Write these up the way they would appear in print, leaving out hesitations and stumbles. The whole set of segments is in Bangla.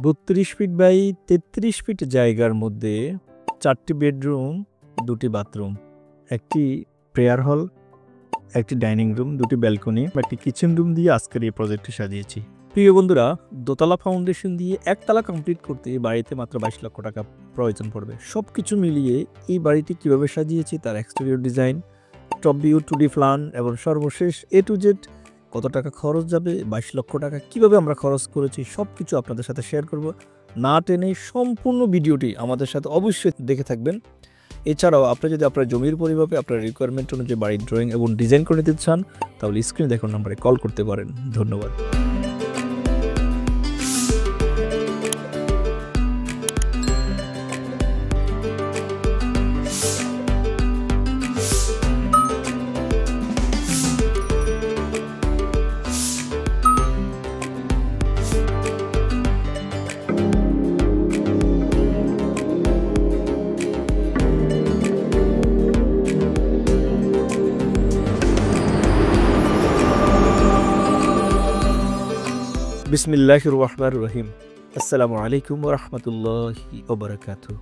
32 ফিট বাই 33 ফিট জায়গার মধ্যে 4টি বেডরুম, 2টি বাথরুম, একটি প্রেয়ার হল, একটি ডাইনিং রুম, 2টি ব্যালকনি, একটি কিচেন রুম দিয়ে আজকের এই প্রজেক্টটি সাজিয়েছি। প্রিয় বন্ধুরা, দোতলা ফাউন্ডেশন দিয়ে একতলা কমপ্লিট করতে বাড়িতে মাত্র 22 লক্ষ টাকা প্রয়োজন পড়বে। সব কিছু মিলিয়ে এই বাড়িটি কীভাবে সাজিয়েছি, তার exterior design, top view, 2D plan এবং সর্বশেষ A to Z কত টাকা খরচ যাবে, 22 লক্ষ টাকা কীভাবে আমরা খরচ করেছি, সব কিছু আপনাদের সাথে শেয়ার করব। না টেনে সম্পূর্ণ ভিডিওটি আমাদের সাথে অবশ্যই দেখে থাকবেন। এছাড়াও আপনি যদি আপনার জমির পরিমাপে আপনার রিকোয়ারমেন্ট অনুযায়ী বাড়ির ড্রয়িং এবং ডিজাইন করে নিতে চান, তাহলে স্ক্রিনে দেখানো নম্বরে কল করতে পারেন। ধন্যবাদ। বিসমিল্লাহির রহমানির রহিম। আসসালামু আলাইকুম ওয়া রাহমাতুল্লাহি ওয়া বারাকাতুহু।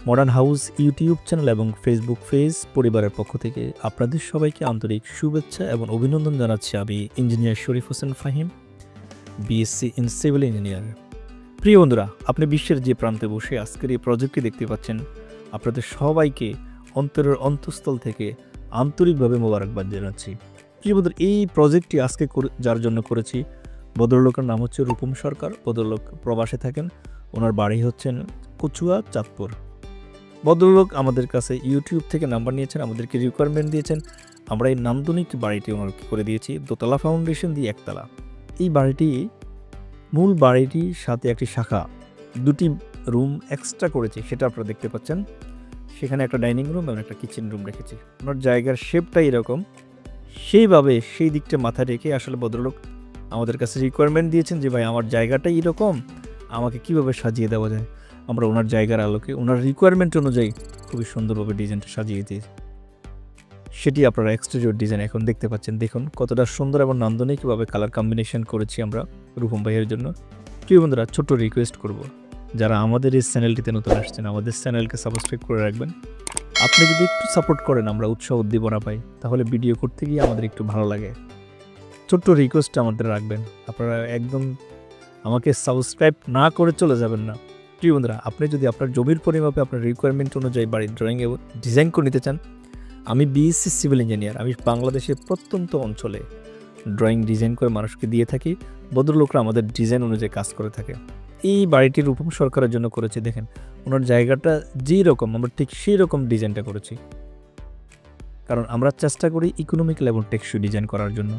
মডার্ন হাউস ইউটিউব চ্যানেল এবং ফেসবুক পেজ পরিবারের পক্ষ থেকে আপনাদের সবাইকে আন্তরিক শুভেচ্ছা এবং অভিনন্দন জানাচ্ছি। আমি engineer Sharif Hossain Fahim, BSc in civil engineer. প্রিয় বন্ধুরা, আপনি বিশ্বের যে প্রান্তে বসে আজকের এই প্রজেক্টটি দেখতে পাচ্ছেন, আপনাদের সবাইকে অন্তরের অন্তঃস্থল থেকে আন্তরিকভাবে মোবারকবাদ জানাচ্ছি। প্রিয় বন্ধুরা, এই প্রজেক্টটি আজকে যার জন্য করেছি, ভদ্রলোকের নাম হচ্ছে রূপম সরকার। ভদ্রলোক প্রবাসে থাকেন, ওনার বাড়ি হচ্ছেন কচুয়া, চাঁদপুর। ভদ্রলোক আমাদের কাছে ইউটিউব থেকে নাম্বার নিয়েছেন, আমাদেরকে রিকোয়ারমেন্ট দিয়েছেন। আমরা এই নান্দনিক বাড়িটি ওনাকে করে দিয়েছি দোতলা ফাউন্ডেশন দিয়ে একতলা। এই বাড়িটি মূল বাড়িটির সাথে একটি শাখা 2টি রুম এক্সট্রা করেছি, সেটা আপনারা দেখতে পাচ্ছেন। সেখানে একটা ডাইনিং রুম এবং একটা কিচেন রুম রেখেছি। ওনার জায়গার শেপটাই এরকম, সেইভাবে সেই দিকটা মাথায় রেখে আসলে ভদ্রলোক আমাদের কাছে রিকোয়ারমেন্ট দিয়েছেন যে ভাই আমার জায়গাটাই এরকম, আমাকে কিভাবে সাজিয়ে দেওয়া যায়। আমরা ওনার জায়গার আলোকে ওনার রিকোয়ারমেন্ট অনুযায়ী খুবই সুন্দরভাবে ডিজাইনটা সাজিয়ে দিয়েছি। সেটি আপনারা এক্সটেরিয়র ডিজাইন এখন দেখতে পাচ্ছেন। দেখুন কতটা সুন্দর এবং নান্দনিকভাবে কালার কম্বিনেশন করেছি আমরা রূপম ভাইয়ের জন্য। প্রিয় বন্ধুরা, ছোট্ট রিকোয়েস্ট করব, যারা আমাদের এই চ্যানেলটিতে নতুন আসছেন, আমাদের চ্যানেলকে সাবস্ক্রাইব করে রাখবেন। আপনি যদি একটু সাপোর্ট করেন, আমরা উৎসাহ উদ্দীপনা পাই, তাহলে ভিডিও করতে গিয়ে আমাদের একটু ভালো লাগে। ছোট্ট রিকোয়েস্ট আমাদের রাখবেন, আপনারা একদম আমাকে সাবস্ক্রাইব না করে চলে যাবেন না। প্রিয় বন্ধুরা, আপনি যদি আপনার জমির পরিমাপে আপনার রিকোয়ারমেন্ট অনুযায়ী বাড়ির ড্রয়িং এবং ডিজাইন করে নিতে চান, আমি BSc সিভিল ইঞ্জিনিয়ার। আমি বাংলাদেশের প্রত্যন্ত অঞ্চলে ড্রয়িং ডিজাইন করে মানুষকে দিয়ে থাকি। ভদ্রলোকরা আমাদের ডিজাইন অনুযায়ী কাজ করে থাকে। এই বাড়িটি রূপম সরকারের জন্য করেছি। দেখেন ওনার জায়গাটা যেই রকম, আমরা ঠিক সেই রকম ডিজাইনটা করেছি, কারণ আমরা চেষ্টা করি ইকোনমিক্যাল এবং টেকসই ডিজাইন করার জন্য।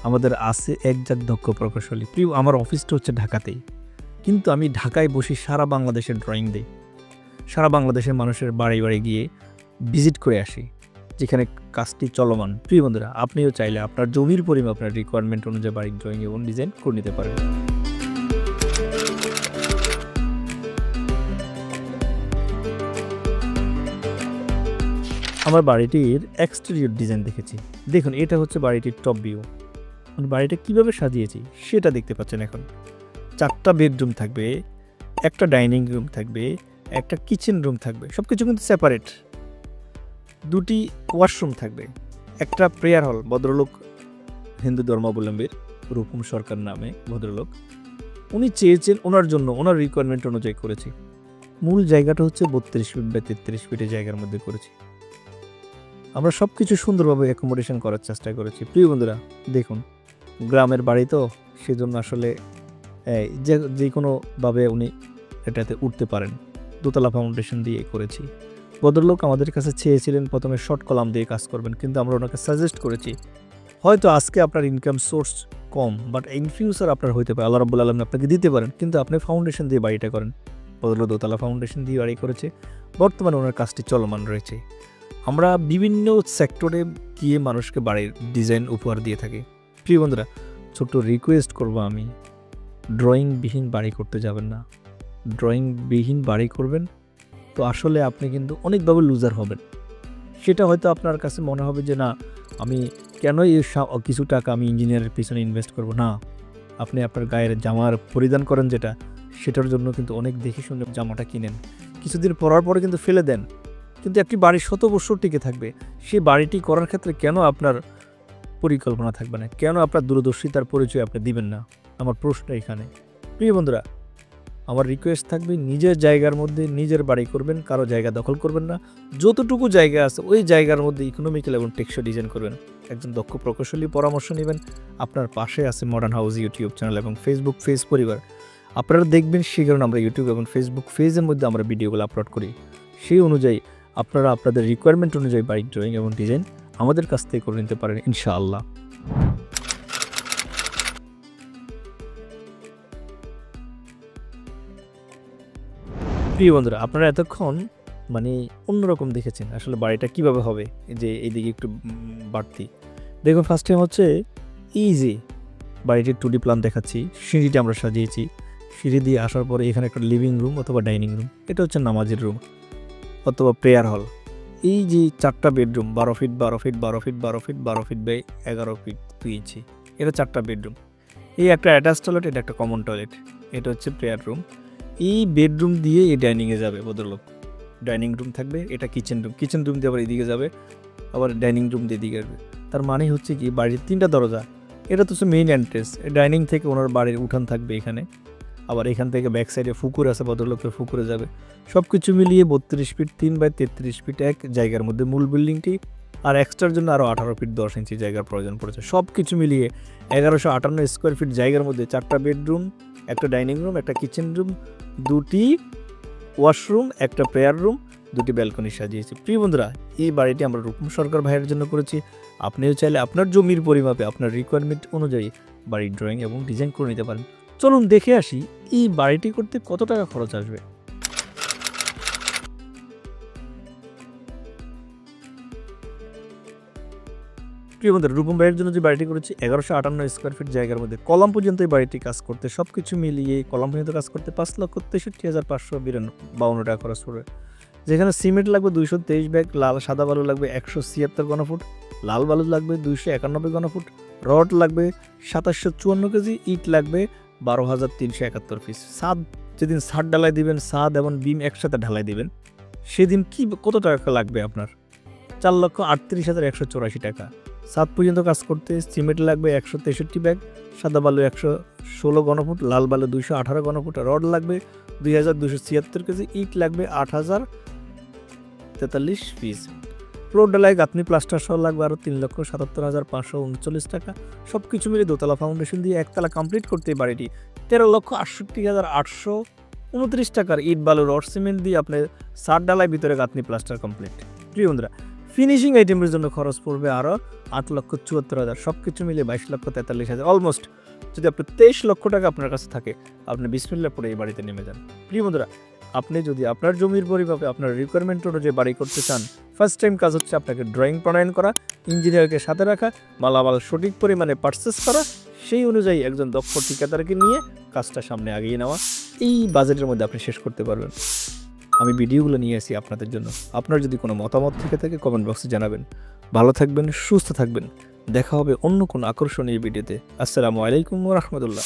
আমাদের আছে একজাত দক্ষ প্রকৌশলী। প্রিয়, আমার অফিসটা হচ্ছে ঢাকাতেই, কিন্তু আমি ঢাকায় বসে সারা বাংলাদেশের ড্রয়িং দিই। সারা বাংলাদেশের মানুষের বাড়ি বাড়ি গিয়ে ভিজিট করে আসি, যেখানে কাজটি চলমান। প্রিয় বন্ধুরা, আপনিও চাইলে আপনার জমির পরিমাপ আপনার রিকোয়ারমেন্ট অনুযায়ী বাড়ির ড্রয়িং এবং ডিজাইন করে নিতে পারেন। আমার বাড়িটির এক্সটেরিয়র ডিজাইন দেখেছি। দেখুন এটা হচ্ছে বাড়িটির টপ ভিউ। বাড়িটা কিভাবে সাজিয়েছি সেটা দেখতে পাচ্ছেন। এখন 4টা বেডরুম থাকবে, একটা ডাইনিং রুম থাকবে, একটা কিচেন রুম থাকবে, সব কিছু কিন্তু সেপারেট। 2টি ওয়াশরুম থাকবে, একটা প্রেয়ার হল। ভদ্রলোক হিন্দু ধর্মাবলম্বীর, রূপম সরকার নামে ভদ্রলোক। উনি চেয়েছেন ওনার জন্য, ওনার রিকোয়ারমেন্ট অনুযায়ী করেছি। মূল জায়গাটা হচ্ছে 32 ফিট বাই 33 ফিটের জায়গার মধ্যে করেছি। আমরা সব কিছু সুন্দরভাবে অ্যাকোমোডেশন করার চেষ্টা করেছি। প্রিয় বন্ধুরা, দেখুন গ্রামের বাড়ি তো, সেজন্য আসলে যে কোনোভাবে উনি এটাতে উঠতে পারেন। দোতলা ফাউন্ডেশন দিয়ে করেছি। ভদ্রলোক আমাদের কাছে চেয়েছিলেন প্রথমে শর্ট কলাম দিয়ে কাজ করবেন, কিন্তু আমরা ওনাকে সাজেস্ট করেছি হয়তো আজকে আপনার income source com, but in future আপনার হইতে পারে, আল্লাহ রাব্বুল আলামিন আপনাকে দিতে পারেন, কিন্তু আপনি ফাউন্ডেশন দিয়ে বাড়িটা করেন। ভদ্রলোক দোতলা ফাউন্ডেশন দিয়ে বাড়ি করেছে। বর্তমানে ওনার কাজটি চলমান রয়েছে। আমরা বিভিন্ন সেক্টরে গিয়ে মানুষকে বাড়ির ডিজাইন উপহার দিয়ে থাকি। প্রিয় বন্ধুরা, ছোট্ট রিকোয়েস্ট করব আমি, ড্রয়িংবিহীন বাড়ি করতে যাবেন না। ড্রয়িংবিহীন বাড়ি করবেন তো আসলে আপনি কিন্তু অনেকভাবে লুজার হবেন। সেটা হয়তো আপনার কাছে মনে হবে যে না, আমি কেন কিছু টাকা আমি ইঞ্জিনিয়ারের পিছনে ইনভেস্ট করব না। আপনি আপনার গায়ের জামার পরিধান করেন যেটা, সেটার জন্য কিন্তু অনেক দেখে শুনে জামাটা কিনেন, কিছুদিন পরার পরে কিন্তু ফেলে দেন। কিন্তু একটি বাড়ি 100 বছর টিকে থাকবে, সেই বাড়িটি করার ক্ষেত্রে কেন আপনার পরিকল্পনা থাকবে না? কেন আপনার দূরদর্শিতার পরিচয় আপনি দিবেন না? আমার প্রশ্ন এখানে। প্রিয় বন্ধুরা, আমার রিকোয়েস্ট থাকবে নিজের জায়গার মধ্যে নিজের বাড়ি করবেন, কারো জায়গা দখল করবেন না। যতটুকু জায়গা আছে ওই জায়গার মধ্যে ইকোনমিক্যাল এবং টেকসই ডিজাইন করবেন। একজন দক্ষ প্রকৌশলী পরামর্শ নেবেন। আপনার পাশে আছে মডার্ন হাউস ইউটিউব চ্যানেল এবং ফেসবুক পেজ পরিবার। আপনারা দেখবেন সেই কারণে আমরা ইউটিউব এবং ফেসবুক পেজের মধ্যে আমরা ভিডিওগুলো আপলোড করি। সেই অনুযায়ী আপনারা আপনাদের রিকোয়ারমেন্ট অনুযায়ী বাড়ির ড্রয়িং এবং ডিজাইন আমাদের কাছ থেকে করে নিতে পারেন ইনশাআল্লাহ। প্রিয় বন্ধুরা, আপনারা এতক্ষণ মানে অন্যরকম দেখেছেন আসলে বাড়িটা কিভাবে হবে, যে এইদিকে একটু বাড়তি দেখুন। ফার্স্ট টাইম হচ্ছে ইজি বাড়িটির 2D প্ল্যান দেখাচ্ছি। সিঁড়িটা আমরা সাজিয়েছি, সিঁড়ি দিয়ে আসার পরে এখানে একটা লিভিং রুম অথবা ডাইনিং রুম, এটা হচ্ছে নামাজের রুম অথবা প্রেয়ার হল। এই যে 4টা bedroom 12 feet 12 feet 12 feet 12 feet 12 feet by 11 feet 2 inch, এটা 4টা বেডরুম। এই একটা অ্যাটাচ টয়লেট, এটা একটা কমন টয়লেট, এটা হচ্ছে প্রেয়ার রুম। এই বেডরুম দিয়ে এই ডাইনিংয়ে যাবে ভদ্রলোক, ডাইনিং রুম থাকবে, এটা কিচেন রুম, কিচেন রুম দিয়ে আবার এদিকে যাবে, আবার ডাইনিং রুম দিয়ে এদিকে আসবে। তার মানে হচ্ছে কি বাড়ির 3টা দরজা, এটা তো হচ্ছে মেইন এন্ট্রেন্স। ডাইনিং থেকে ওনার বাড়ির উঠান থাকবে এখানে, আবার এখান থেকে ব্যাক সাইডে পুকুর আছে, ভদ্রলোকের পুকুরে যাবে। সব কিছু মিলিয়ে 32 ফিট 3 বাই 33 ফিট এক জায়গার মধ্যে মূল বিল্ডিংটি, আর এক্সট্রার জন্য আরও 18 ফিট 10 ইঞ্চি জায়গার প্রয়োজন পড়েছে। সব কিছু মিলিয়ে 1158 স্কোয়ার ফিট জায়গার মধ্যে 4টা বেডরুম, একটা ডাইনিং রুম, একটা কিচেন রুম, 2টি ওয়াশরুম, একটা প্রেয়ার রুম, 2টি ব্যালকনি সাজিয়েছি। প্রিয় বন্ধুরা, এই বাড়িটি আমরা রূপম সরকার ভাইয়ের জন্য করেছি। আপনিও চাইলে আপনার জমির পরিমাপে আপনার রিকোয়ারমেন্ট অনুযায়ী বাড়ির ড্রয়িং এবং ডিজাইন করে নিতে পারেন। চলুন দেখে আসি এই বাড়িটি করতে কত টাকা খরচ আসবে। প্রিয় বন্ধুরা, রূপম ভাইয়ের জন্য যে বাড়িটি করেছি 1158 স্কোয়ার ফিট জায়গার মধ্যে কলাম পর্যন্ত এই বাড়িটি কাজ করতে, সব কিছু মিলিয়ে কলাম পর্যন্ত কাজ করতে 5,63,552 টাকা খরচ পড়বে। যেখানে সিমেন্ট লাগবে 223 ব্যাগ, লাল সাদা বালু লাগবে 176 ঘনফুট, লাল বালু লাগবে 291 ঘনফুট, রড লাগবে 2754 কেজি, ইট লাগবে 12,371 পিস। ছাদ যেদিন ছাদ ঢালাই দিবেন, ছাদ এবং বিম একসাথে ঢালাই দিবেন, সেদিন কত টাকা লাগবে আপনার? 4,38,184 টাকা। ছাদ পর্যন্ত কাজ করতে সিমেন্ট লাগবে 163 ব্যাগ, সাদা বালু 116 ঘনফুট, লাল বালু 218 ঘনফুট, রড লাগবে 2276 কেজি, ইট লাগবে 8,043 পিস। ফ্লোর ঢালাই গাঁথনি প্লাস্টার সহ লাগবে আরও 3,77,539 টাকা। সব কিছু মিলে দোতলা ফাউন্ডেশন দিয়ে একতলা কমপ্লিট করতে বাড়িটি 13,68,829 টাকার ইট বালু রড সিমেন্ট দিয়ে আপনার ছাদ ঢালাই ভিতরে গাঁথনি প্লাস্টার কমপ্লিট। প্রিয় বন্ধুরা, ফিনিশিং আইটেমের জন্য খরচ পড়বে আরও 8,74,000, সব কিছু মিলে 22,43,000। অলমোস্ট যদি আপনার 23 লক্ষ টাকা আপনার কাছে থাকে, আপনি বিসমিল্লাহ পড়ে এই বাড়িতে নেমে যান। প্রিয় বন্ধুরা, আপনি যদি আপনার জমির পরিমাপে আপনার রিকোয়ারমেন্ট অনুযায়ী বাড়ি করতে চান, ফার্স্ট টাইম কাজ হচ্ছে আপনাকে ড্রয়িং প্রণয়ন করা, ইঞ্জিনিয়ারকে সাথে রাখা, মালামাল সঠিক পরিমাণে পারচেস করা, সেই অনুযায়ী একজন দক্ষ ঠিকাদারকে নিয়ে কাজটা সামনে এগিয়ে নেওয়া। এই বাজেটের মধ্যে আপনি শেষ করতে পারবেন। আমি ভিডিওগুলো নিয়ে আসি আপনাদের জন্য। আপনার যদি কোনো মতামত থেকে থাকে কমেন্ট বক্সে জানাবেন। ভালো থাকবেন, সুস্থ থাকবেন। দেখা হবে অন্য কোনো আকর্ষণীয় ভিডিওতে। আসসালামু আলাইকুম ওয়া রাহমাতুল্লাহ।